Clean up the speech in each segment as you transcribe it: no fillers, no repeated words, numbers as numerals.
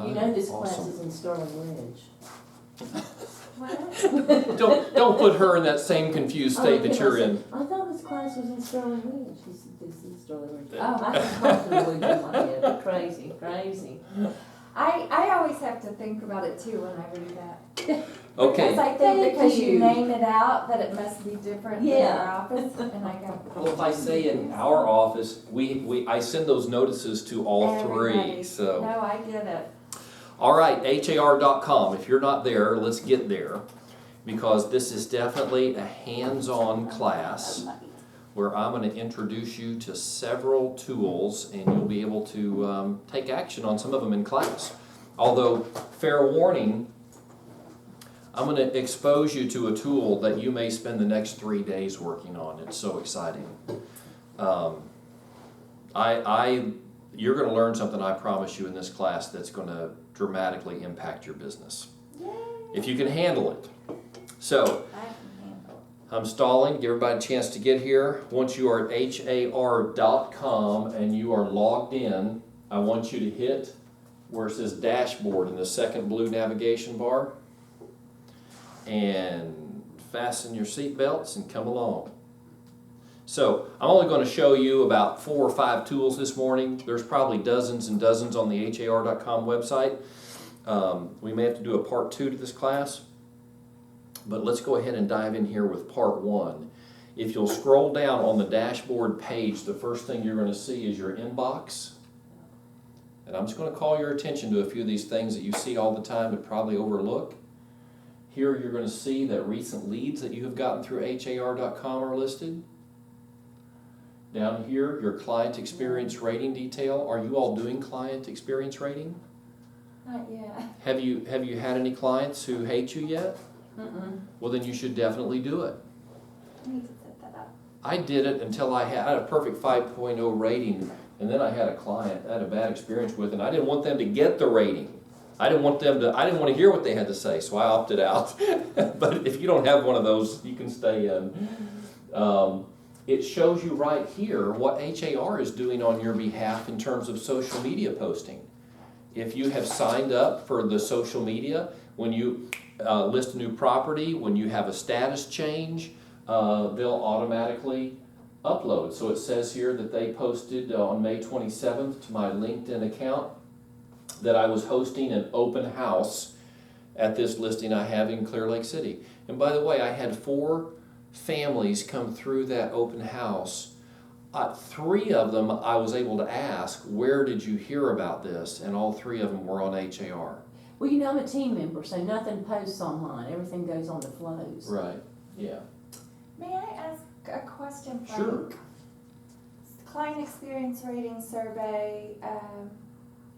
You know this class is in Sterling Ridge. What? Don't put her in that same confused state that you're in. I thought this class was in Sterling Ridge. This is Sterling Ridge. Oh, I can totally do my head. Crazy, crazy. I always have to think about it too when I read that. Okay. Because I think because you name it out that it must be different in our office, and I go. Well, if I say in our office, I send those notices to all Everybody. three, so. No, I get it. All right, HAR.com. If you're not there, let's get there, because this is definitely a hands-on class where I'm going to introduce you to several tools, and you'll be able to take action on some of them in class. Although, fair warning, I'm going to expose you to a tool that you may spend the next 3 days working on. It's so exciting. You're going to learn something, I promise you, in this class that's going to dramatically impact your business. Yay. If you can handle it. So, I can handle it. I'm stalling, give everybody a chance to get here. Once you are at HAR.com and you are logged in, I want you to hit where it says dashboard in the second blue navigation bar. And fasten your seat belts and come along. So, I'm only going to show you about 4 or 5 tools this morning. There's probably dozens and dozens on the HAR.com website. We may have to do a part 2 to this class. But let's go ahead and dive in here with part 1. If you'll scroll down on the dashboard page, the first thing you're going to see is your inbox. And I'm just going to call your attention to a few of these things that you see all the time but probably overlook. Here you're going to see that recent leads that you have gotten through HAR.com are listed. Down here, your client experience rating detail. Are you all doing client experience rating? Not yet. Have you had any clients who hate you yet? Well, then you should definitely do it. I need to set that up. I did it until I had a perfect 5.0 rating, and then I had a client I had a bad experience with, and I didn't want them to get the rating. I didn't want to hear what they had to say, so I opted out. But if you don't have one of those, you can stay in. It shows you right here what HAR is doing on your behalf in terms of social media posting. If you have signed up for the social media, when you list a new property, when you have a status change, they'll automatically upload. So it says here that they posted on May 27th to my LinkedIn account that I was hosting an open house at this listing I have in Clear Lake City. And by the way, I had 4 families come through that open house. 3 of them I was able to ask, where did you hear about this? And all 3 of them were on HAR. Well, you know, I'm a team member, so nothing posts online. Everything goes on the flows. Right, yeah. May I ask a question, Frank? Sure. Client experience rating survey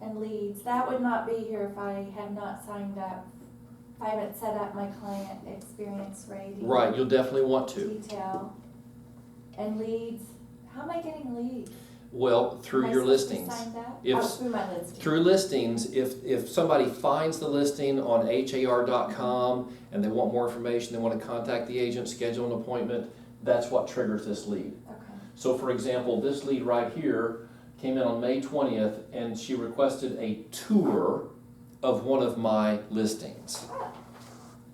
and leads, that would not be here if I had not signed up. If I haven't set up my client experience rating. Right, you'll definitely want to. Detail. And leads, how am I getting leads? Well, through your listings. Signed up? If, through my listing. Through listings, if somebody finds the listing on HAR.com and they want more information, they want to contact the agent, schedule an appointment, that's what triggers this lead. Okay. So for example, this lead right here came in on May 20th and she requested a tour of one of my listings.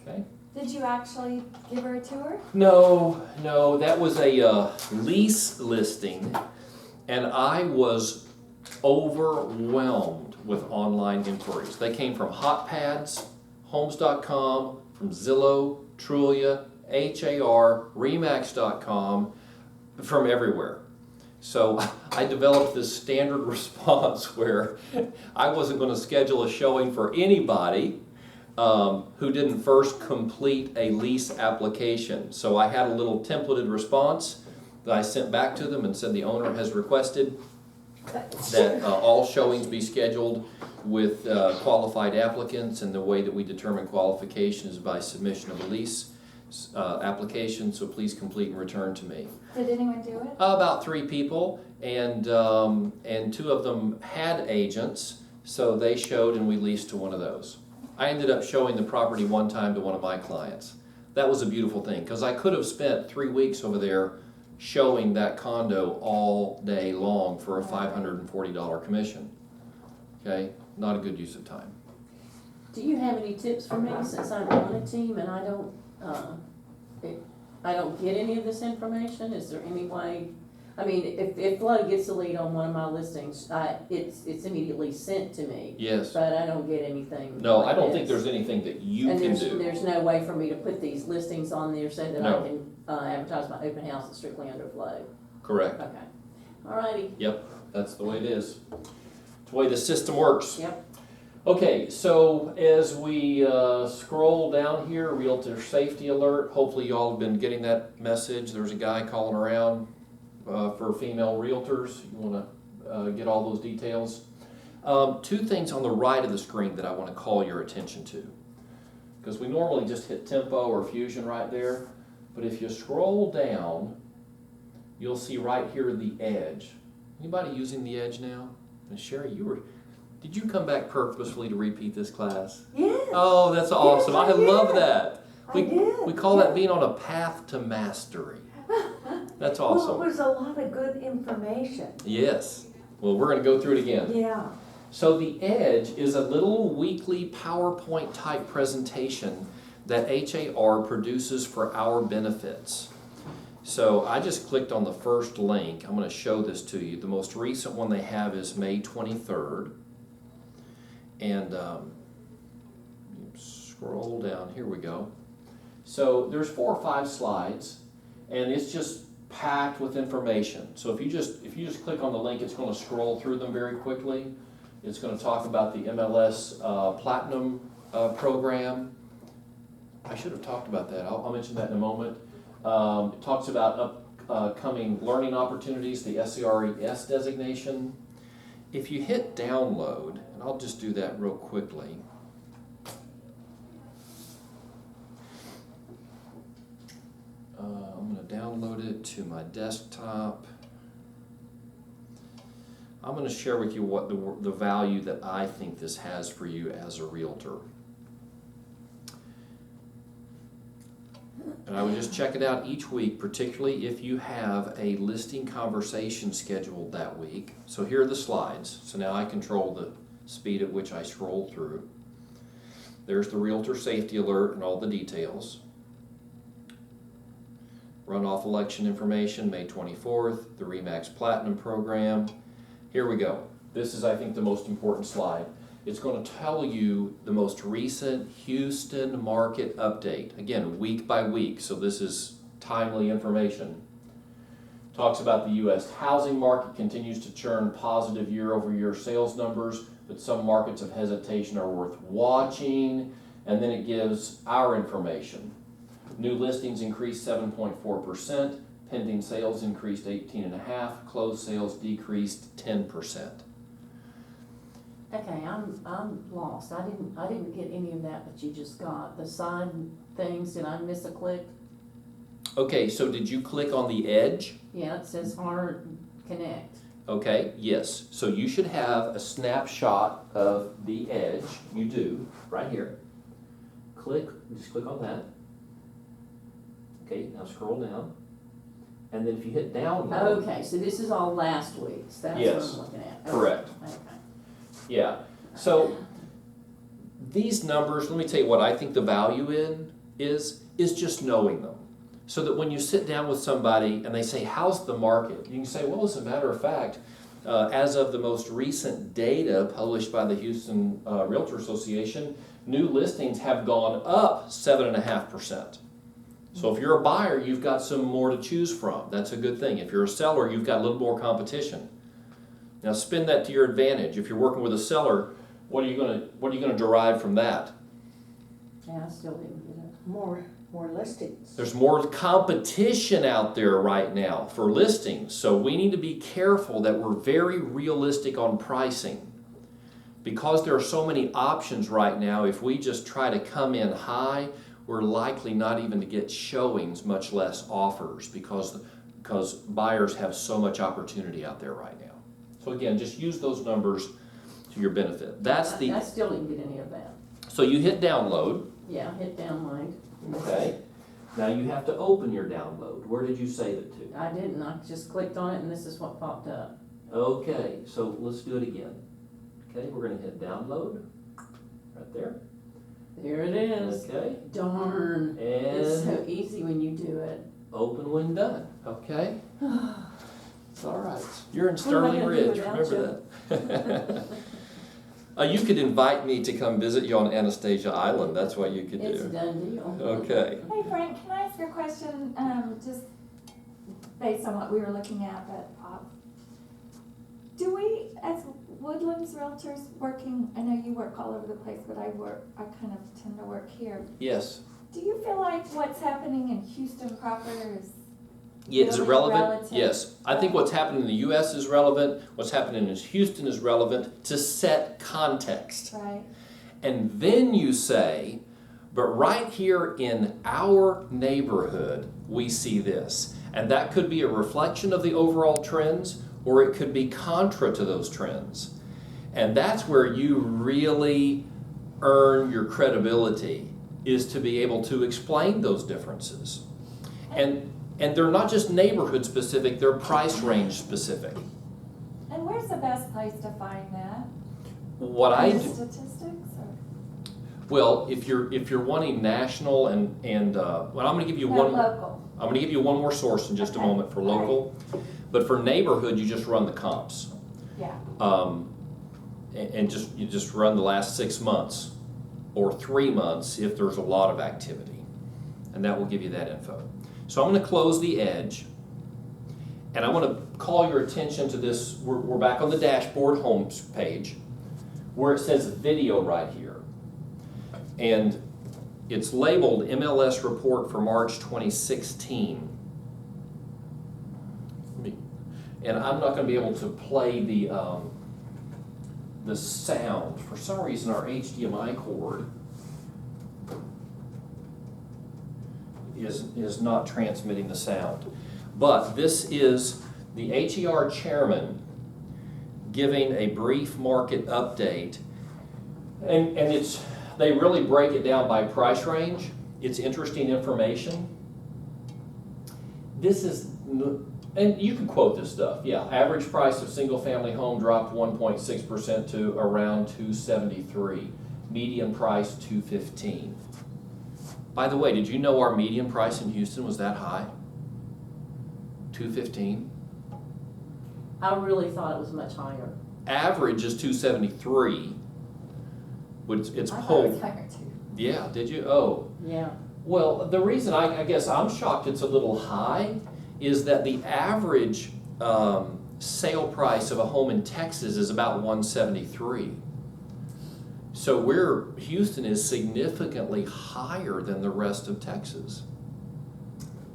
Okay? Did you actually give her a tour? No, that was a lease listing, and I was overwhelmed with online inquiries. They came from HotPads, Homes.com, from Zillow, Trulia, HAR, Remax.com, from everywhere. So I developed this standard response where I wasn't going to schedule a showing for anybody who didn't first complete a lease application. So I had a little templated response that I sent back to them and said the owner has requested that all showings be scheduled with qualified applicants, and the way that we determine qualification is by submission of a lease application, so please complete and return to me. Did anyone do it? About 3 people, and 2 of them had agents, so they showed and we leased to one of those. I ended up showing the property one time to one of my clients. That was a beautiful thing, because I could have spent 3 weeks over there showing that condo all day long for a $540 commission. Okay, not a good use of time. Do you have any tips for me since I'm on a team and I don't get any of this information? Is there any way? I mean, if Flo gets a lead on one of my listings, it's immediately sent to me. Yes. But I don't get anything. No, like I don't think this. there's anything that you And can there's, do. there's no way for me to put these listings on there so that No. I can advertise my open house that's strictly under Flo. Correct. Okay. Alrighty. Yep, that's the way it is. It's the way the system works. Yep. Okay, so as we scroll down here, Realtor Safety Alert, hopefully y'all have been getting that message. There's a guy calling around for female realtors. You want to get all those details. Two things on the right of the screen that I want to call your attention to. Because we normally just hit tempo or fusion right there. But if you scroll down, you'll see right here the edge. Anybody using the edge now? And Sherry, did you come back purposefully to repeat this class? Yes. Oh, that's awesome. I love that. I did. We call that being on a path to mastery. That's awesome. Well, it was a lot of good information. Yes. Well, we're going to go through it again. Yeah. So the Edge is a little weekly PowerPoint type presentation that HAR produces for our benefits. So I just clicked on the first link. I'm going to show this to you. The most recent one they have is May 23rd. And scroll down. Here we go. So there's 4 or 5 slides, and it's just packed with information. So if you just click on the link, it's going to scroll through them very quickly. It's going to talk about the MLS Platinum program. I should have talked about that. I'll mention that in a moment. It talks about upcoming learning opportunities, the SCRES designation. If you hit download, and I'll just do that real quickly. I'm going to download it to my desktop. I'm going to share with you what the value that I think this has for you as a realtor. And I would just check it out each week, particularly if you have a listing conversation scheduled that week. So here are the slides. So now I control the speed at which I scroll through. There's the Realtor Safety Alert and all the details. Runoff election information, May 24th, the RE/MAX Platinum program. Here we go. This is, I think, the most important slide. It's going to tell you the most recent Houston market update. Again, week by week, so this is timely information. Talks about the U.S. housing market continues to churn positive year-over-year sales numbers, but some markets of hesitation are worth watching. And then it gives our information. New listings increased 7.4%, pending sales increased 18.5%, closed sales decreased 10%. Okay, I'm lost. I didn't get any of that you just got. The side things, did I miss a click? Okay, so did you click on the edge? Yeah, it says HAR Connect. Okay, yes. So you should have a snapshot of the edge. You do, right here. Just click on that. Okay, now scroll down. And then if you hit download. Okay, so this is all last week's. That's Yes, what I'm looking at. Okay. correct. Okay. Yeah. So these numbers, let me tell you what I think the value in is just knowing them. So that when you sit down with somebody and they say, how's the market? You can say, well, as a matter of fact, as of the most recent data published by the Houston Realtor Association, new listings have gone up 7.5%. So if you're a buyer, you've got some more to choose from. That's a good thing. If you're a seller, you've got a little more competition. Now spin that to your advantage. If you're working with a seller, what are you going to derive from that? Yeah, I still didn't get it. More listings. There's more competition out there right now for listings. So we need to be careful that we're very realistic on pricing. Because there are so many options right now, if we just try to come in high, we're likely not even to get showings, much less offers, because buyers have so much opportunity out there right now. So again, just use those numbers to your benefit. I still didn't get any of that. So you hit download. Yeah, hit download. Okay. Now you have to open your download. Where did you save it to? I didn't. I just clicked on it and this is what popped up. Okay, so let's do it again. Okay, we're gonna hit download, right there. There it is. Okay, Darn. It's and so easy when you do it. open when done, okay? It's all right. You're in What am I Sterling gonna do Ridge, without remember that? You could invite me to come visit you on Anastasia Island, that's what you could It's a do. done deal. Okay. Hey Frank, can I ask you a question, just based on what we were looking at, do we, as Woodlands Realtors working, I know you work all over the place, but I kind of tend to work here. Yes. Do you feel like what's happening in Houston proper is Yeah, is it really relevant? relative? Yes. I think what's happening in the US is relevant, what's happening in Houston is relevant to set context. right? And then you say, but right here in our neighborhood, we see this. And that could be a reflection of the overall trends, or it could be contra to those trends. And that's where you really earn your credibility, is to be able to explain those differences. And they're not just neighborhood specific, they're price range specific. And where's the best place to find that? What I In the do, statistics or? well, if you're wanting national well, I'm gonna give you No, one. local. I'm going to give you one more source in just a Okay. moment for local, but for neighborhood, you just run the comps. Yeah. And you just run the last 6 months or 3 months if there's a lot of activity, and that will give you that info. So I'm going to close the edge, and I want to call your attention to this. We're back on the dashboard home page where it says video right here, and it's labeled MLS report for March 2016. And I'm not going to be able to play the sound. For some reason, our HDMI cord is not transmitting the sound. But this is the HAR chairman giving a brief market update. And they really break it down by price range. It's interesting information. This is, and you can quote this stuff, yeah. Average price of single family home dropped 1.6% to around $273. Median price $215. By the way, did you know our median price in Houston was that high? $215. I really thought it was much higher. Average is $273. But it's I thought it whole. was higher too. Yeah, did you? Oh. Yeah. Well, the reason I guess I'm shocked it's a little high is that the average sale price of a home in Texas is about $173. So Houston is significantly higher than the rest of Texas,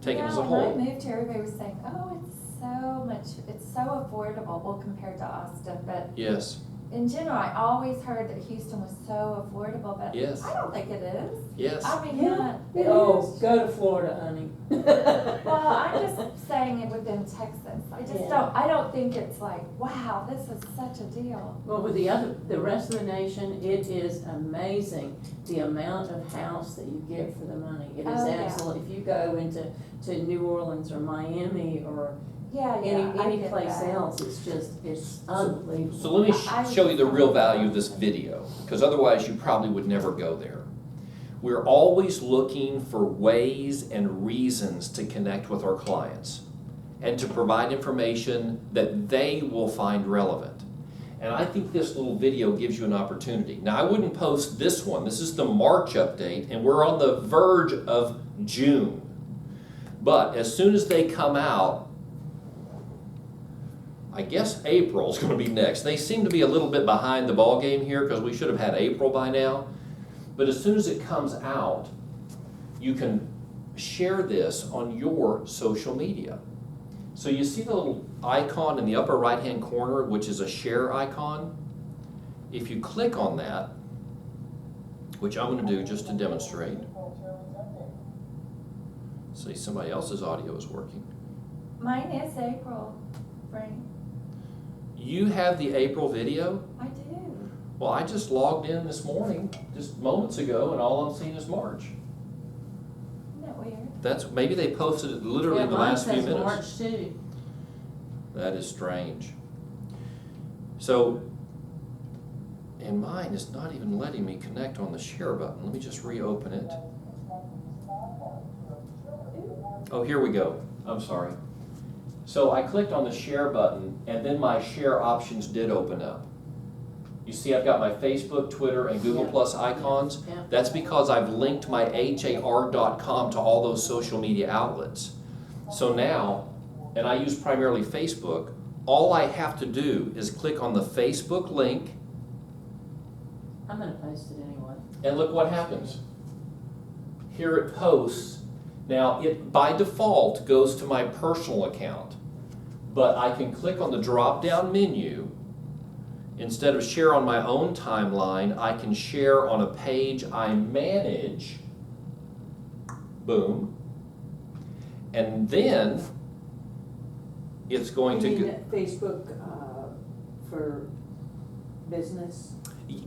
taken as a When whole. I moved here, everybody was saying, oh, it's so affordable, well, compared to Austin, but Yes, in general, I always heard that Houston was so affordable, but Yes. I don't think it is. yes. I mean, Yeah. not, Oh, go to Florida, honey. well, I'm just saying it within Texas. Yeah. I don't think it's like, wow, this is such a deal. Well, with the rest of the nation, it is amazing the amount of house that you get for the money. It is Oh, yeah. absolutely, if you go into New Orleans or Miami or Yeah, I any get place that. else, it's unbelievable. So let me I show you the real value of this video, because otherwise you probably would never go there. We're always looking for ways and reasons to connect with our clients and to provide information that they will find relevant. And I think this little video gives you an opportunity. Now, I wouldn't post this one. This is the March update, and we're on the verge of June. But as soon as they come out, I guess April's going to be next. They seem to be a little bit behind the ball game here because we should have had April by now. But as soon as it comes out, you can share this on your social media. So you see the little icon in the upper right-hand corner, which is a share icon? If you click on that, which I'm going to do just to demonstrate. See, somebody else's audio is working. Mine is April, Frank. You have the April video? I do. Well, I just logged in this morning, just moments ago, and all I'm seeing is March. Isn't that weird? That's, maybe they posted it literally Yeah, in the mine last few says minutes. March too. That is strange. So, And mine is not even letting me connect on the share button. Let me just reopen it. Oh, here we go. I'm sorry. So I clicked on the share button, and then my share options did open up. You see I've got my Facebook, Twitter, and Google Yeah. Plus icons. Yeah. That's because I've linked my HAR.com to all those social media outlets. So now, and I use primarily Facebook, all I have to do is click on the Facebook link, I'm gonna post it anyway. and look what happens. Here it posts. Now, it by default goes to my personal account, but I can click on the drop-down menu. Instead of share on my own timeline, I can share on a page I manage. Boom. And then it's going to You go. mean Facebook for business?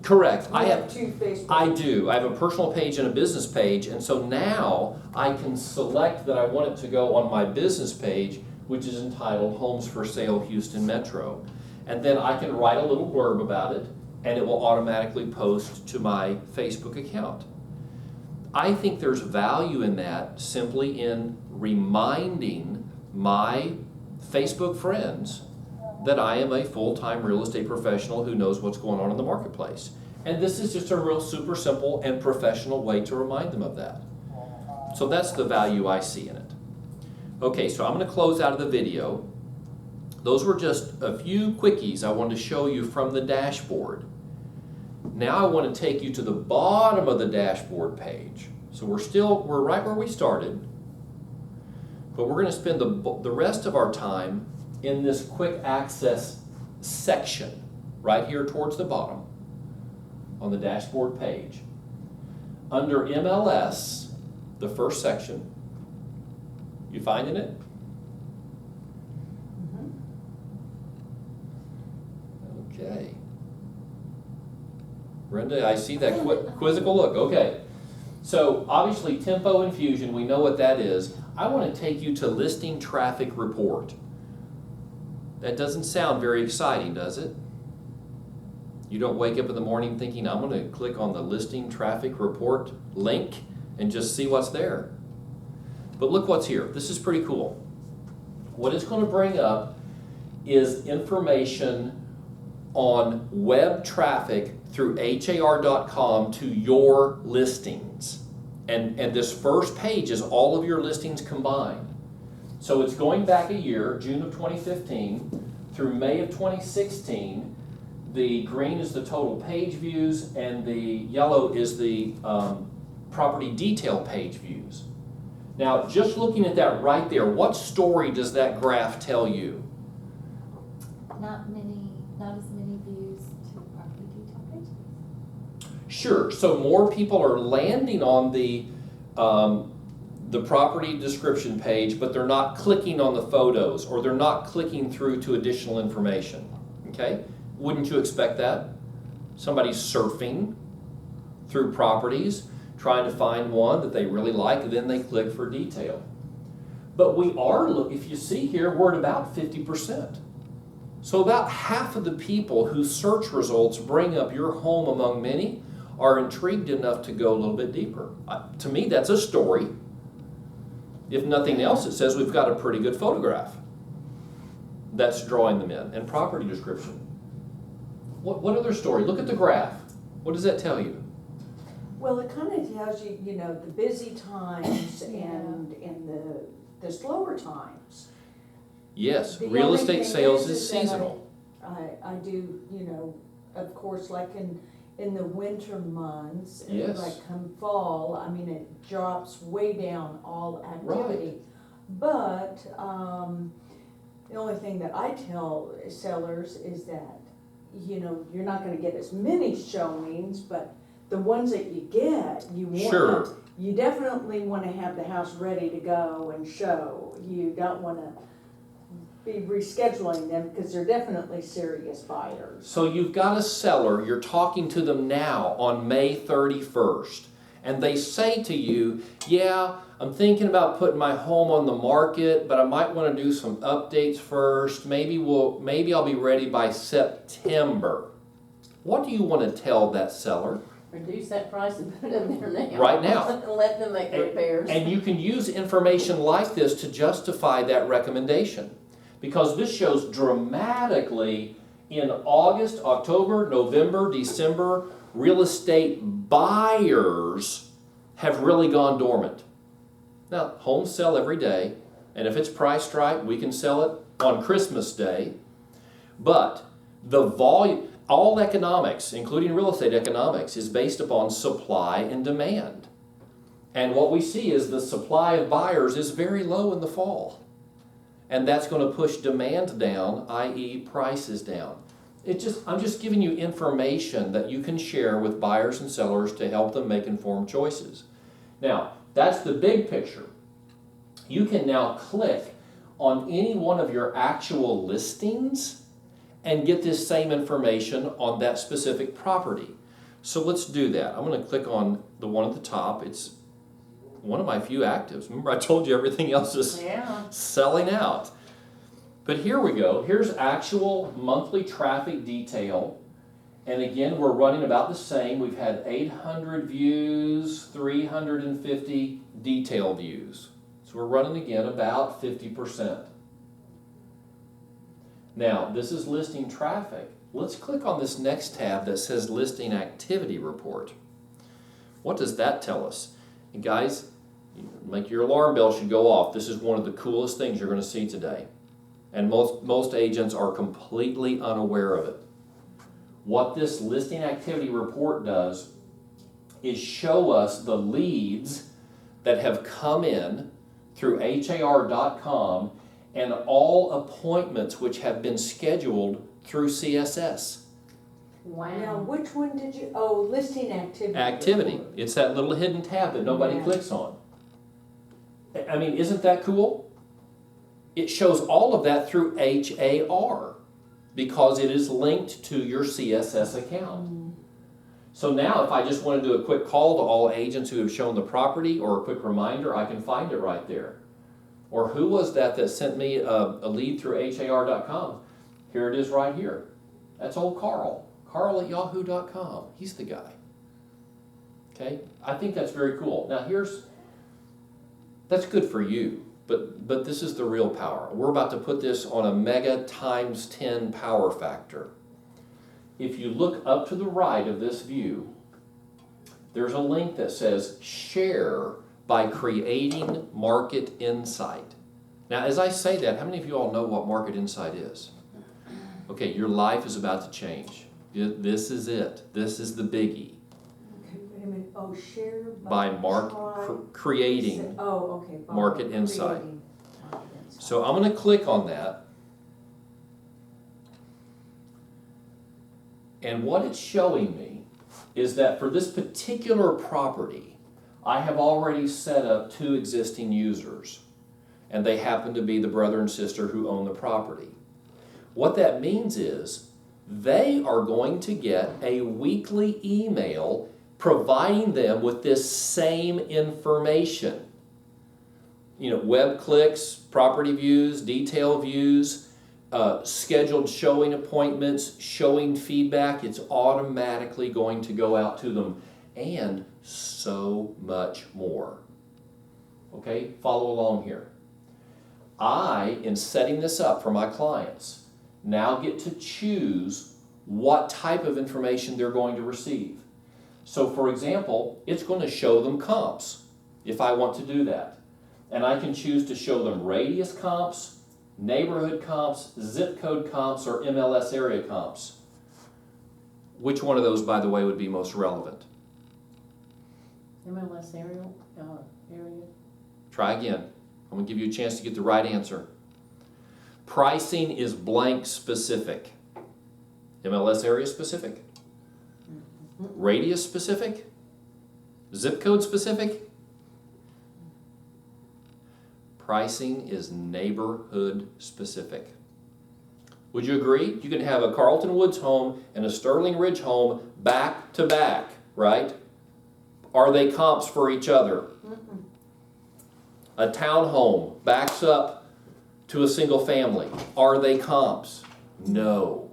Correct. You I have. two Facebook. I do. I have a personal page and a business page, and so now I can select that I want it to go on my business page, which is entitled Homes for Sale Houston Metro. And then I can write a little blurb about it, and it will automatically post to my Facebook account. I think there's value in that, simply in reminding my Facebook friends that I am a full-time real estate professional who knows what's going on in the marketplace. And this is just a real super simple and professional way to remind them of that. So that's the value I see in it. Okay, so I'm going to close out of the video. Those were just a few quickies I wanted to show you from the dashboard. Now I want to take you to the bottom of the dashboard page. So we're right where we started, but we're going to spend the rest of our time in this quick access section right here towards the bottom on the dashboard page. Under MLS, the first section, you finding it? Okay. Brenda, I see that quizzical look. Okay. So obviously tempo infusion, we know what that is. I want to take you to listing traffic report. That doesn't sound very exciting, does it? You don't wake up in the morning thinking, I'm going to click on the listing traffic report link and just see what's there. But look what's here. This is pretty cool. What it's going to bring up is information on web traffic through HAR.com to your listings. And this first page is all of your listings combined. So it's going back a year, June of 2015 through May of 2016. The green is the total page views, and the yellow is the property detail page views. Now, just looking at that right there, what story does that graph tell you? Not as many views to property detail pages. Sure. So more people are landing on the property description page, but they're not clicking on the photos, or they're not clicking through to additional information. Okay? Wouldn't you expect that? Somebody's surfing through properties, trying to find one that they really like, and then they click for detail. But if you see here, we're at about 50%. So about half of the people whose search results bring up your home among many are intrigued enough to go a little bit deeper. To me, that's a story. If nothing else, it says we've got a pretty good photograph that's drawing them in, and property description. What other story? Look at the graph. What does that tell you? Well, it kind of tells you, the busy times and the slower times. Yes, The real only estate thing sales is is that seasonal. I do, of course, like in the winter months, Yes. like come fall, I mean, it drops way down all activity. But the only thing that I tell sellers is that, you're not gonna get as many showings, but the ones that you get, Sure. you definitely wanna have the house ready to go and show. You don't wanna be rescheduling them, because they're definitely serious buyers. So you've got a seller, you're talking to them now on May 31st, and they say to you, yeah, I'm thinking about putting my home on the market, but I might want to do some updates first. Maybe I'll be ready by September. What do you want to tell that seller? Reduce that price and put it in there now. Right now. And let them make the repairs. And you can use information like this to justify that recommendation. Because this shows dramatically in August, October, November, December, real estate buyers have really gone dormant. Now, homes sell every day, and if it's priced right, we can sell it on Christmas Day. But the volume, all economics, including real estate economics, is based upon supply and demand. And what we see is the supply of buyers is very low in the fall. And that's going to push demand down, i.e. prices down. I'm just giving you information that you can share with buyers and sellers to help them make informed choices. Now, that's the big picture. You can now click on any one of your actual listings and get this same information on that specific property. So let's do that. I'm going to click on the one at the top. It's one of my few actives. Remember I told you everything else is selling out. But here we go. Here's actual monthly traffic detail. And again, we're running about the same. We've had 800 views, 350 detail views. So we're running again about 50%. Now, this is listing traffic. Let's click on this next tab that says listing activity report. What does that tell us? And guys, like your alarm bell should go off. This is one of the coolest things you're going to see today. And most agents are completely unaware of it. What this listing activity report does is show us the leads that have come in through HAR.com and all appointments which have been scheduled through CSS. Wow. Now, which one did you, listing activity. Activity. It's that little hidden tab that nobody clicks on. I mean, isn't that cool? It shows all of that through HAR because it is linked to your CSS account. So now if I just want to do a quick call to all agents who have shown the property or a quick reminder, I can find it right there. Or who was that sent me a lead through HAR.com? Here it is right here. That's old Carl. Carl at yahoo.com. He's the guy. Okay? I think that's very cool. Now that's good for you. But this is the real power. We're about to put this on a mega times 10 power factor. If you look up to the right of this view, there's a link that says share by creating market insight. Now, as I say that, how many of you all know what market insight is? Okay, your life is about to change. This is it. This is the biggie. Okay, wait a minute. Share By creating market insight. So I'm going to click on that. And what it's showing me is that for this particular property, I have already set up 2 existing users. And they happen to be the brother and sister who own the property. What that means is they are going to get a weekly email providing them with this same information. You know, web clicks, property views, detail views, scheduled showing appointments, showing feedback. It's automatically going to go out to them, and so much more. Okay, follow along here. I, in setting this up for my clients, now get to choose what type of information they're going to receive. So for example, it's going to show them comps if I want to do that. And I can choose to show them radius comps, neighborhood comps, zip code comps, or MLS area comps. Which one of those, by the way, would be most relevant? MLS area. Try again. I'm going to give you a chance to get the right answer. Pricing is blank specific. MLS area specific. Radius specific? Zip code specific? Pricing is neighborhood specific. Would you agree? You can have a Carlton Woods home and a Sterling Ridge home back to back, right? Are they comps for each other? A townhome backs up to a single family. Are they comps? No.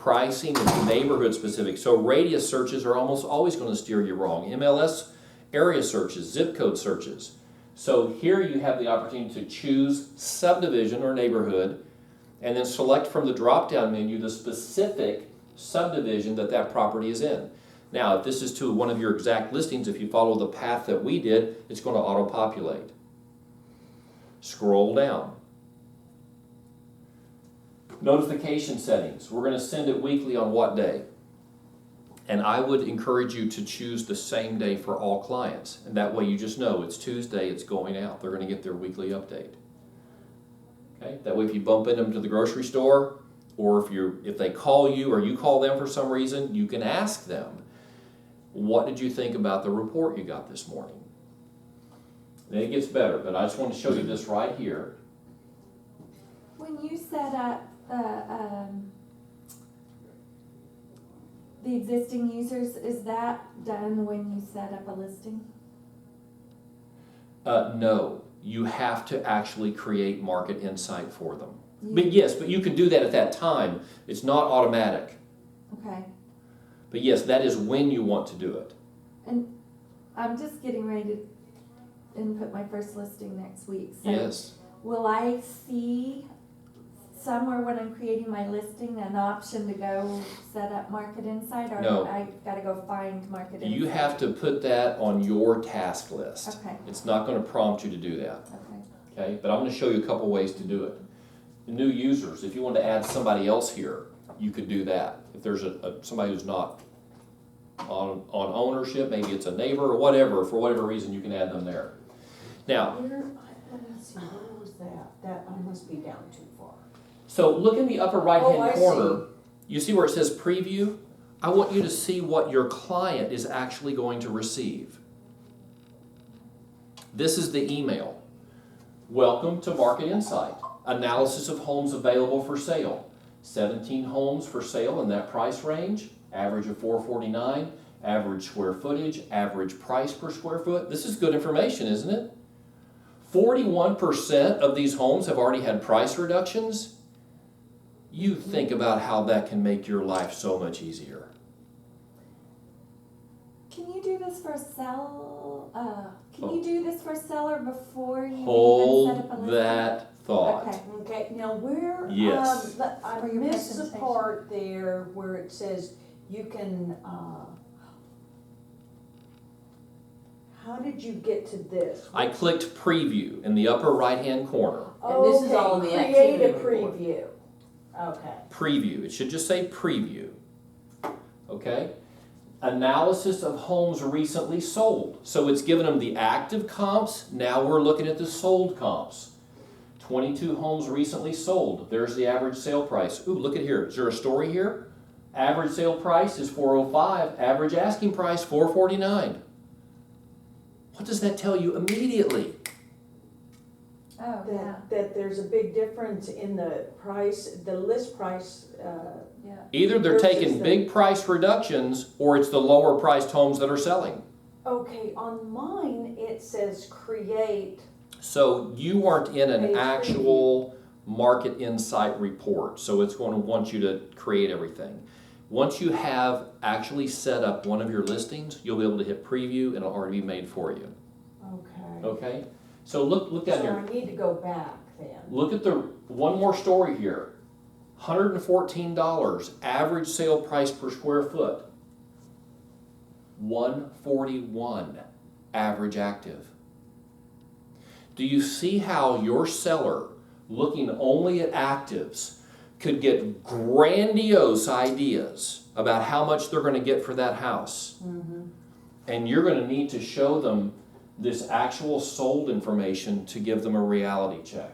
pricing is neighborhood specific. So radius searches are almost always going to steer you wrong. MLS area searches, zip code searches. So here you have the opportunity to choose subdivision or neighborhood and then select from the drop-down menu the specific subdivision that that property is in. Now, if this is to one of your exact listings, if you follow the path that we did, it's going to auto-populate. Scroll down. Notification settings. We're going to send it weekly on what day? And I would encourage you to choose the same day for all clients. And that way you just know it's Tuesday, it's going out. They're going to get their weekly update. Okay? That way if you bump into them to the grocery store, or if they call you or you call them for some reason, you can ask them, what did you think about the report you got this morning? Then it gets better, but I just want to show you this right here. When you set up the existing users, is that done when you set up a listing? No, you have to actually create market insight for them. But yes, but you can do that at that time. It's not automatic. Okay. But yes, that is when you want to do it. And I'm just getting ready to input my first listing next week. So Yes. will I see somewhere when I'm creating my listing an option to go set up Market Insight, or No. I gotta go find Market Insight? You have to put that on your task list. Okay. It's not going to prompt you to do that. Okay. Okay? But I'm going to show you a couple ways to do it. The new users, if you want to add somebody else here, you could do that. If there's somebody who's not on ownership, maybe it's a neighbor or whatever, for whatever reason, you can add them there. Now, Let me see, where was that? That, I must be down too far. so look in the upper Oh, right-hand I corner. You see where it says preview? I want you to see what your client is actually going to receive. This is the email. Welcome to Market Insight. Analysis of homes available for sale. 17 homes for sale in that price range. Average of $449. Average square footage. Average price per square foot. This is good information, isn't it? 41% of these homes have already had price reductions. You think about how that can make your life so much easier. Can you do this for a can you do this for a seller before you even set up a Hold listing? that thought. Okay. Okay, now where, Yes. I For your missed the presentation. part there where it says you can, how did you get to this? I clicked preview in the upper right-hand corner. And this is all in the Okay, activity create a report. preview. Okay. Preview. It should just say preview. Okay? Analysis of homes recently sold. So it's given them the active comps. Now we're looking at the sold comps. 22 homes recently sold. There's the average sale price. Ooh, look at here. Is there a story here? Average sale price is $405. Average asking price $449. What does that tell you immediately? Oh, yeah, That there's a big difference in the price, the list price, yeah. Either they're Versus taking the- big price reductions or it's the lower priced homes that are selling. okay, on mine, it says create, So you aren't in A an preview. actual market insight report, so it's going to want you to create everything. Once you have actually set up one of your listings, you'll be able to hit preview and it'll already be made for you. okay. Okay? So look down So here. I need to go back then. Look at the one more story here. $114 average sale price per square foot. $141 average active. Do you see how your seller, looking only at actives, could get grandiose ideas about how much they're going to get for that house? And you're going to need to show them this actual sold information to give them a reality check.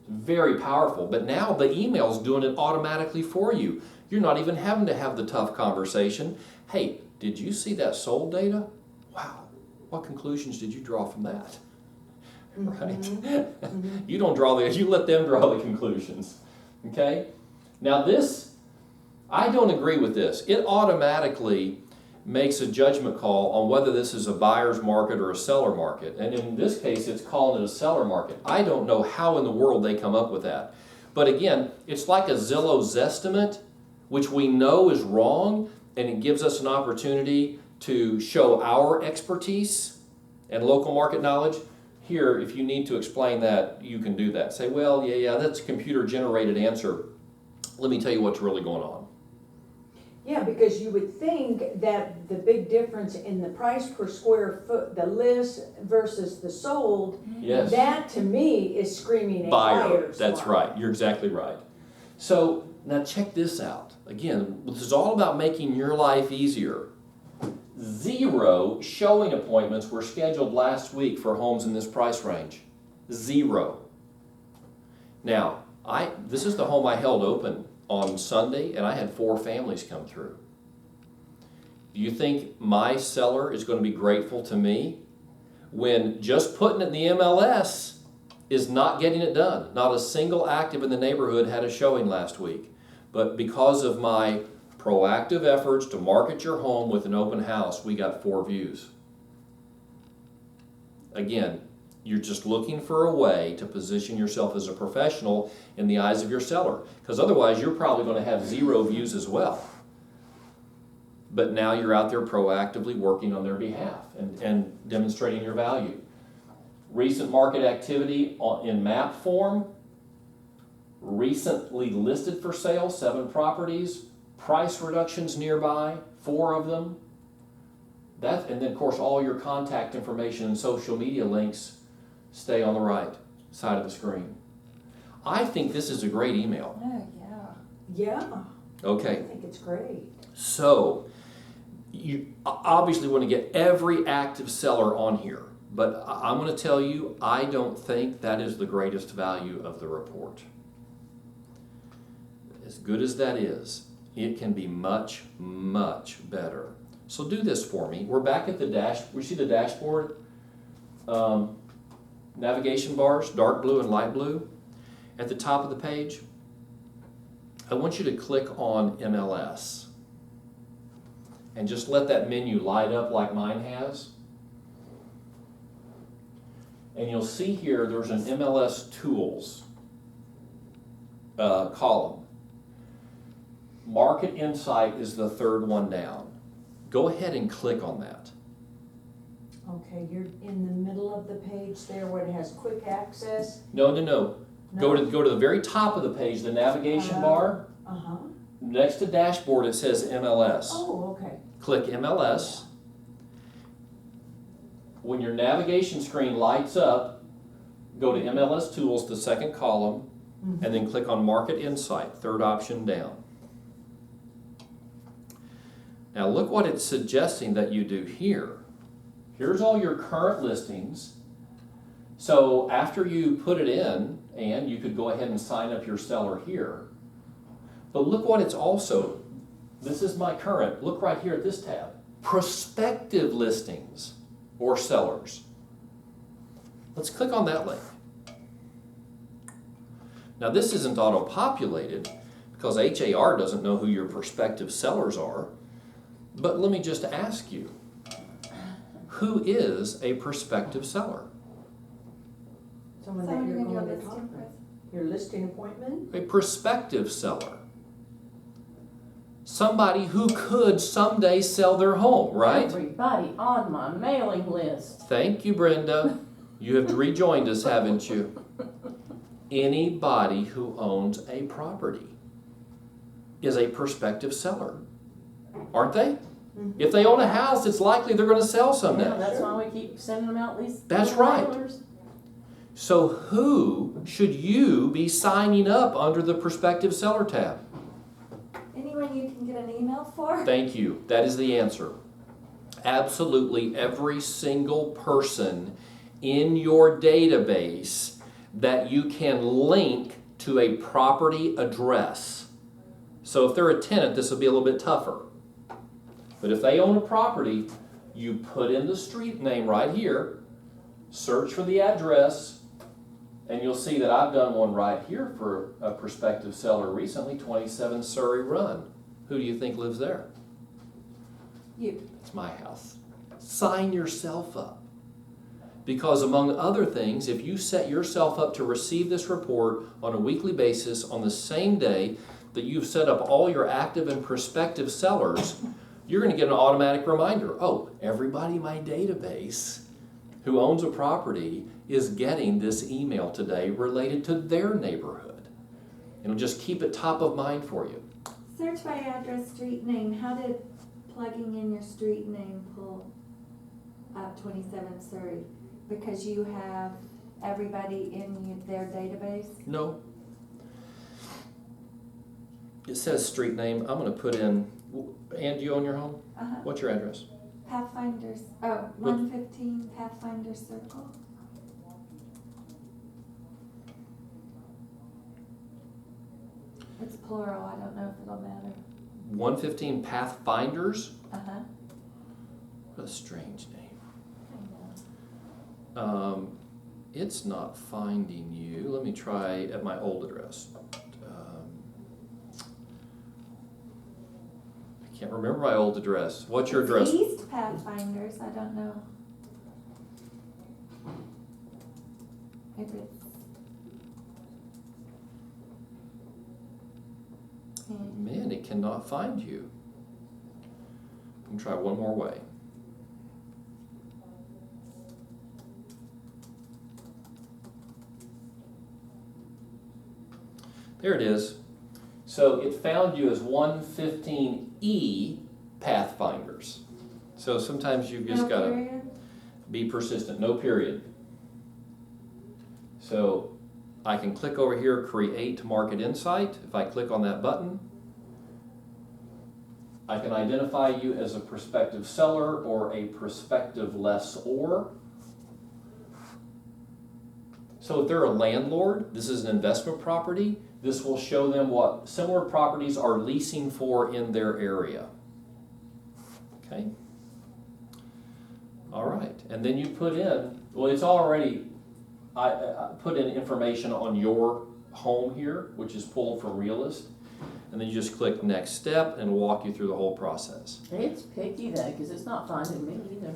Very powerful, but now the email's doing it automatically for you. You're not even having to have the tough conversation. Hey, did you see that sold data? Wow, what conclusions did you draw from that? Right? You don't draw you let them draw the conclusions. Okay? Now this, I don't agree with this. It automatically makes a judgment call on whether this is a buyer's market or a seller market. And in this case, it's calling it a seller market. I don't know how in the world they come up with that. But again, it's like a Zillow Zestimate which we know is wrong, and it gives us an opportunity to show our expertise and local market knowledge. Here, if you need to explain that, you can do that. Say, well, yeah, that's a computer-generated answer. Let me tell you what's really going on. Yeah, because you would think that the big difference in the price per square foot, the list versus the sold, Yes. that to me is screaming a Buyer. buyer's That's market. right. You're exactly right. So now check this out. Again, this is all about making your life easier. 0 showing appointments were scheduled last week for homes in this price range. 0. Now, this is the home I held open on Sunday, and I had 4 families come through. Do you think my seller is going to be grateful to me when just putting it in the MLS is not getting it done? Not a single active in the neighborhood had a showing last week. But because of my proactive efforts to market your home with an open house, we got 4 views. Again, you're just looking for a way to position yourself as a professional in the eyes of your seller, because otherwise you're probably going to have 0 views as well. But now you're out there proactively working on their behalf and demonstrating your value. Recent market activity in map form, recently listed for sale, 7 properties, price reductions nearby, 4 of them. And then of course all your contact information and social media links stay on the right side of the screen. I think this is a great email. Oh, yeah. Yeah, I Okay, think it's great. so you obviously want to get every active seller on here, but I'm going to tell you, I don't think that is the greatest value of the report. As good as that is, it can be much, much better. So do this for me. We're back at the dash. We see the dashboard. Navigation bars, dark blue and light blue. At the top of the page, I want you to click on MLS. And just let that menu light up like mine has. And you'll see here there's an MLS Tools column. Market Insight is the 3rd one down. Go ahead and click on that. Okay, you're in the middle of the page there where it has quick access. No. Go No? to the very top of the page, the navigation bar. Uh-huh. Next to dashboard it says MLS. Oh, okay. Click MLS. When your navigation screen lights up, go to MLS Tools, the 2nd column, and then click on Market Insight, 3rd option down. Now look what it's suggesting that you do here. Here's all your current listings. So after you put it in, and you could go ahead and sign up your seller here. But look what it's also, this is my current, look right here at this tab. Prospective listings or sellers. Let's click on that link. Now this isn't auto-populated because HAR doesn't know who your prospective sellers are. But let me just ask you, who is a prospective seller? Someone that Someone you're you're gonna going do to a talk listing with. with. Your listing appointment? A prospective seller. Somebody who could someday sell their home, right? Everybody on my mailing list. Thank you, Brenda. You have rejoined us, haven't you? Anybody who owns a property is a prospective seller, aren't they? If they own a house, it's likely they're going to sell someday. Yeah, that's why we keep sending them out these. That's little right. mailers. So who should you be signing up under the prospective seller tab? Anyone you can get an email for? Thank you. That is the answer. Absolutely every single person in your database that you can link to a property address. So if they're a tenant, this will be a little bit tougher. But if they own a property, you put in the street name right here, search for the address, and you'll see that I've done one right here for a prospective seller recently, 27 Surrey Run. Who do you think lives there? You. It's my house. Sign yourself up. Because among other things, if you set yourself up to receive this report on a weekly basis on the same day that you've set up all your active and prospective sellers, you're going to get an automatic reminder. Oh, everybody in my database who owns a property is getting this email today related to their neighborhood. It'll just keep it top of mind for you. Search by address, street name. How did plugging in your street name pull up 27 Surrey? Because you have everybody in their database? No. It says street name. I'm going to put in, and you own your home? Uh-huh. What's your address? Pathfinders, 115 Pathfinder Circle. It's plural, I don't know if it'll matter. 115 Pathfinders? Uh-huh. What a strange name. I know. It's not finding you. Let me try at my old address. I can't remember my old address. What's your address? East Pathfinders, I don't know. If it's. Man, it cannot find you. I'm gonna try one more way. There it is. So it found you as 115E Pathfinders. So sometimes you've just got to be persistent, no period. So I can click over here, create market insight. If I click on that button, I can identify you as a prospective seller or a prospective lessor. So if they're a landlord, this is an investment property, this will show them what similar properties are leasing for in their area. Okay? All right, and then you put in, well, it's already, I put in information on your home here, which is pulled from Realist, and then you just click next step and it'll walk you through the whole process. It's picky though, because it's not finding me either.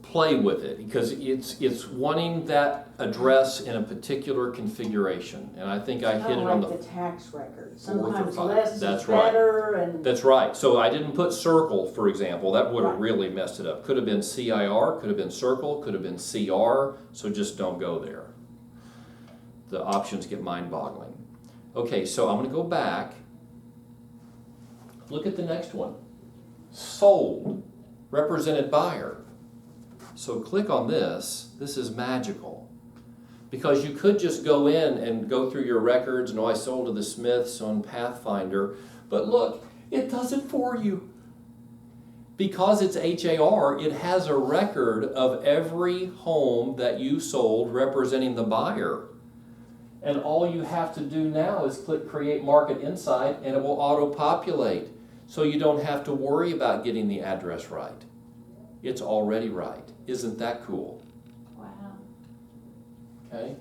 Play with it, because it's wanting that address in a particular configuration, and I think I hit it on Like the tax record, 4th or sometimes 5th. less is That's right. better, and. That's right. So I didn't put circle, for example. That would have Right. really messed it up. Could have been CIR, could have been circle, could have been CR, so just don't go there. The options get mind-boggling. Okay, so I'm going to go back. Look at the next one. Sold, represented buyer. So click on this. This is magical. Because you could just go in and go through your records, and I sold to the Smiths on Pathfinder, but look, it does it for you. Because it's HAR, it has a record of every home that you sold representing the buyer. And all you have to do now is click Create Market Insight, and it will auto-populate. So you don't have to worry about getting the address right. It's already right. Isn't that cool? Wow. Okay?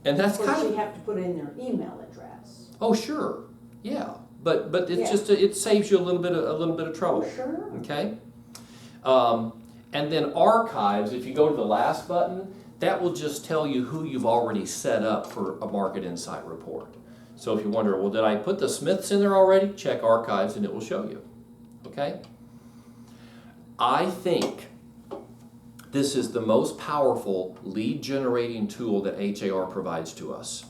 And that's Of course, kind you of, have to put in their email address. oh sure, yeah. But it's Yeah. just, it saves you a little bit of trouble. Oh, sure. Okay? And then archives, if you go to the last button, that will just tell you who you've already set up for a Market Insight report. So if you wonder, well, did I put the Smiths in there already? Check archives and it will show you. Okay? I think this is the most powerful lead generating tool that HAR provides to us.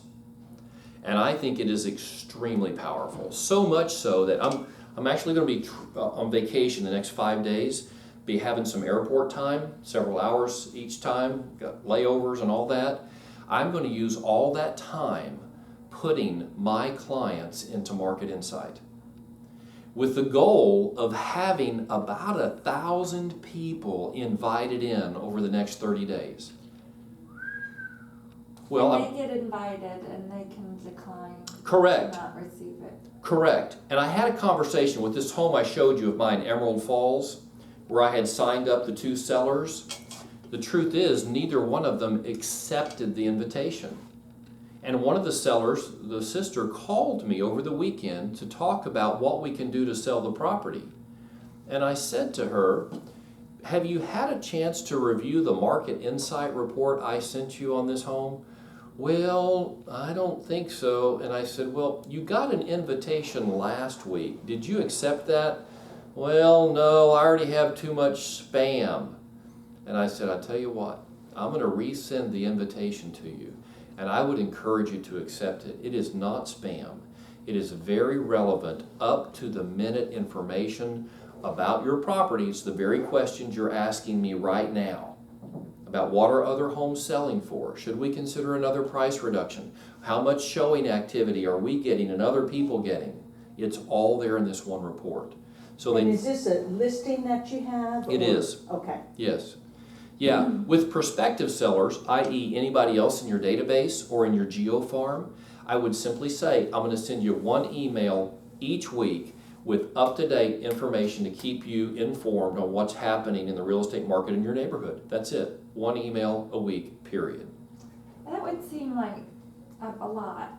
And I think it is extremely powerful. So much so that I'm actually going to be on vacation the next 5 days, be having some airport time, several hours each time, got layovers and all that. I'm going to use all that time putting my clients into Market Insight, with the goal of having about 1,000 people invited in over the next 30 days. Well, And they get invited and they can decline. Correct. To not receive it. Correct. And I had a conversation with this home I showed you of mine, Emerald Falls, where I had signed up the 2 sellers. The truth is, neither one of them accepted the invitation. And one of the sellers, the sister, called me over the weekend to talk about what we can do to sell the property. And I said to her, have you had a chance to review the Market Insight report I sent you on this home? well, I don't think so. And I said, well, you got an invitation last week. Did you accept that? Well, no, I already have too much spam. And I said, I'll tell you what, I'm going to resend the invitation to you. And I would encourage you to accept it. It is not spam. It is very relevant, up to the minute information about your properties, the very questions you're asking me right now. About what are other homes selling for? Should we consider another price reduction? How much showing activity are we getting and other people getting? It's all there in this one report. So And is this a listing that you have? It or- is. Okay. Yes. Yeah, with prospective sellers, i.e. anybody else in your database or in your geo farm, I would simply say, I'm going to send you one email each week with up-to-date information to keep you informed on what's happening in the real estate market in your neighborhood. That's it. One email a week, period. That would seem like a lot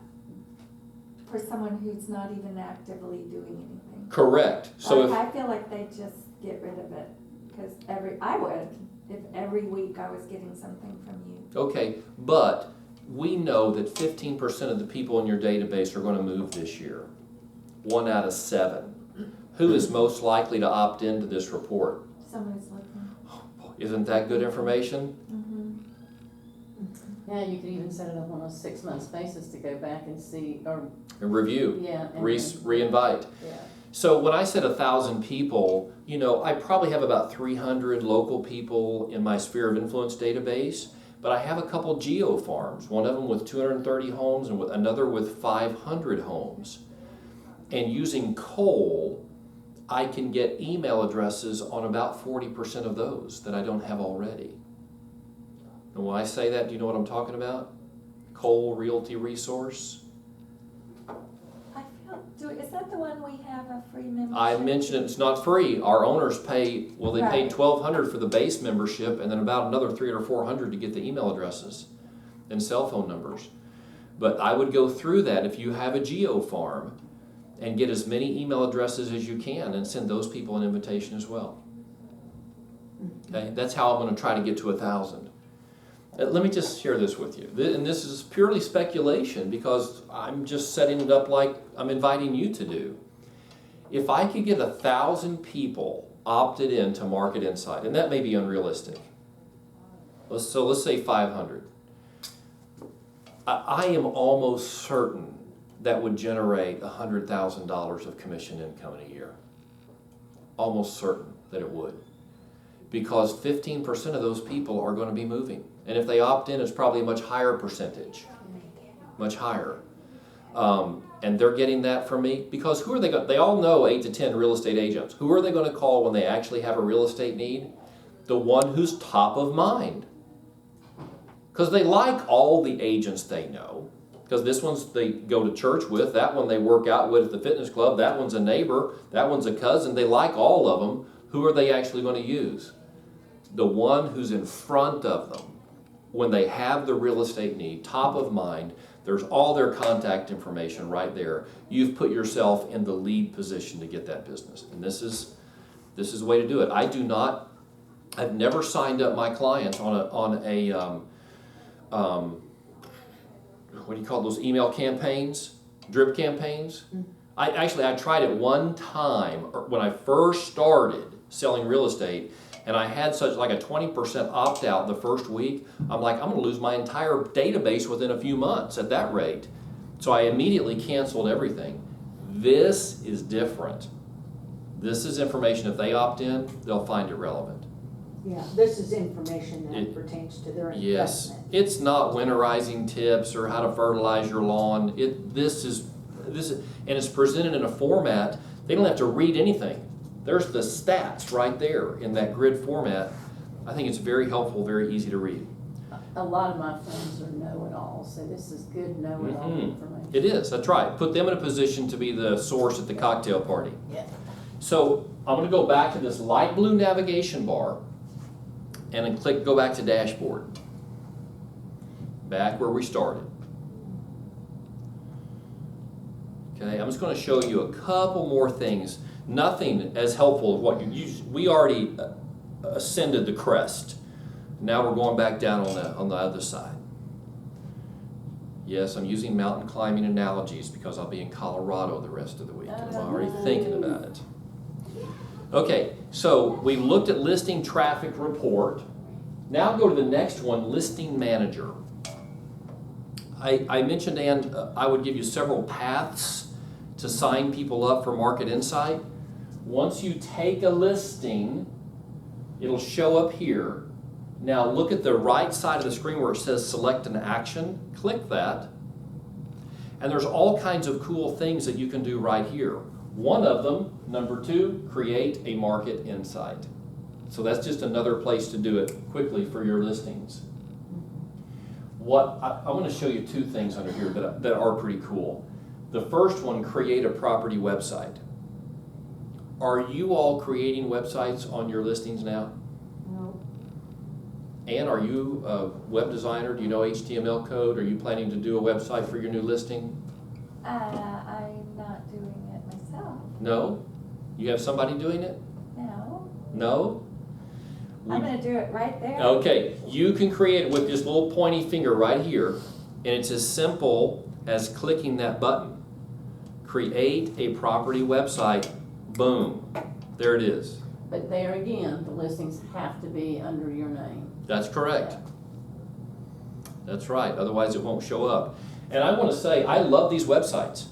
for someone who's not even actively doing anything. Correct. So Like, if I feel like they just get rid of it, because I would, if every week I was getting something from you. okay, but we know that 15% of the people in your database are going to move this year. 1 out of 7. Who is most likely to opt into this report? Someone who's looking. Isn't that good information? Yeah, you could even set it up on a 6 months basis to go back and see, or, And review, yeah. and- re-invite. Yeah. So when I said 1,000 people, I probably have about 300 local people in my sphere of influence database, but I have a couple geo farms, one of them with 230 homes and another with 500 homes. And using Cole, I can get email addresses on about 40% of those that I don't have already. And when I say that, do you know what I'm talking about? Cole Realty Resource. I feel, is that the one we have a free membership? I mentioned it's not free. Our owners pay, they paid Right. $1,200 for the base membership and then about another $300 or $400 to get the email addresses and cell phone numbers. But I would go through that if you have a geo farm and get as many email addresses as you can and send those people an invitation as well. Okay, that's how I'm going to try to get to 1,000. Let me just share this with you. And this is purely speculation because I'm just setting it up like I'm inviting you to do. If I could get 1,000 people opted in to Market Insight, and that may be unrealistic. Let's say 500. I am almost certain that would generate $100,000 of commission income in a year. Almost certain that it would. Because 15% of those people are going to be moving. And if they opt in, it's probably a much higher percentage. Much higher. And they're getting that from me. Because who are they going to, they all know 8 to 10 real estate agents. Who are they going to call when they actually have a real estate need? The one who's top of mind. Because they like all the agents they know. Because this one's they go to church with, that one they work out with at the fitness club, that one's a neighbor, that one's a cousin. They like all of them. Who are they actually going to use? The one who's in front of them when they have the real estate need, top of mind. There's all their contact information right there. You've put yourself in the lead position to get that business. And this is the way to do it. I've never signed up my clients on a what do you call those email campaigns? Drip campaigns? I tried it one time when I first started selling real estate, and I had such like a 20% opt-out the first week. I'm like, I'm going to lose my entire database within a few months at that rate. So I immediately canceled everything. This is different. This is information, if they opt in, they'll find it relevant. Yeah, this is information that It- pertains to their Yes, investment. it's not winterizing tips or how to fertilize your lawn. This is, and it's presented in a format, they don't have to read anything. There's the stats right there in that grid format. I think it's very helpful, very easy to read. A lot of my friends are know-it-alls, so this is good know-it-all information. It is, that's right. Put them in a position to be the source at the cocktail party. Yeah. So I'm going to go back to this light blue navigation bar and then go back to dashboard. Back where we started. Okay, I'm just going to show you a couple more things. Nothing as helpful as what you use. We already ascended the crest. Now we're going back down on the other side. Yes, I'm using mountain climbing analogies because I'll be in Colorado the rest of the week, and I'm already thinking about it. Okay, so we looked at listing traffic report. Now go to the next one, listing manager. I mentioned, and I would give you several paths to sign people up for Market Insight. Once you take a listing, it'll show up here. Now look at the right side of the screen where it says select an action. Click that. And there's all kinds of cool things that you can do right here. One of them, number 2, create a Market Insight. So that's just another place to do it quickly for your listings. I want to show you 2 things under here that are pretty cool. The first one, create a property website. Are you all creating websites on your listings now? No. Ann, are you a web designer? Do you know HTML code? Are you planning to do a website for your new listing? I'm not doing it myself. No? You have somebody doing it? No. No? I'm gonna do it right there. Okay, you can create it with this little pointy finger right here, and it's as simple as clicking that button. Create a property website, boom, there it is. But there again, the listings have to be under your name. That's correct. That's right, otherwise it won't show up. And I want to say, I love these websites.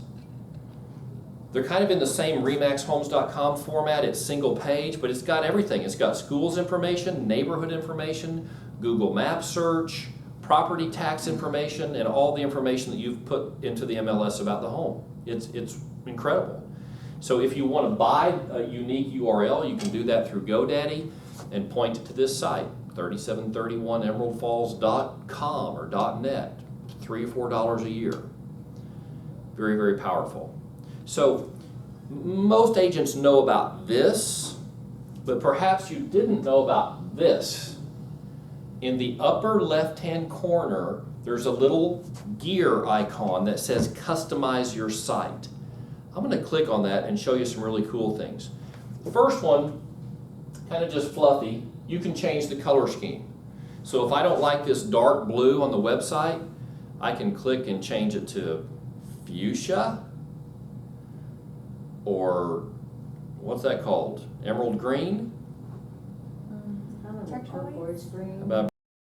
They're kind of in the same remaxhomes.com format. It's single page, but it's got everything. It's got schools information, neighborhood information, Google Maps search, property tax information, and all the information that you've put into the MLS about the home. It's incredible. So if you want to buy a unique URL, you can do that through GoDaddy and point it to this site, 3731emeraldfalls.com or .net, $3 or $4 a year. Very, very powerful. So most agents know about this, but perhaps you didn't know about this. In the upper left-hand corner, there's a little gear icon that says customize your site. I'm going to click on that and show you some really cool things. The first one, kind of just fluffy, you can change the color scheme. So if I don't like this dark blue on the website, I can click and change it to fuchsia, or what's that called? Emerald green? Kind of a turquoise green. About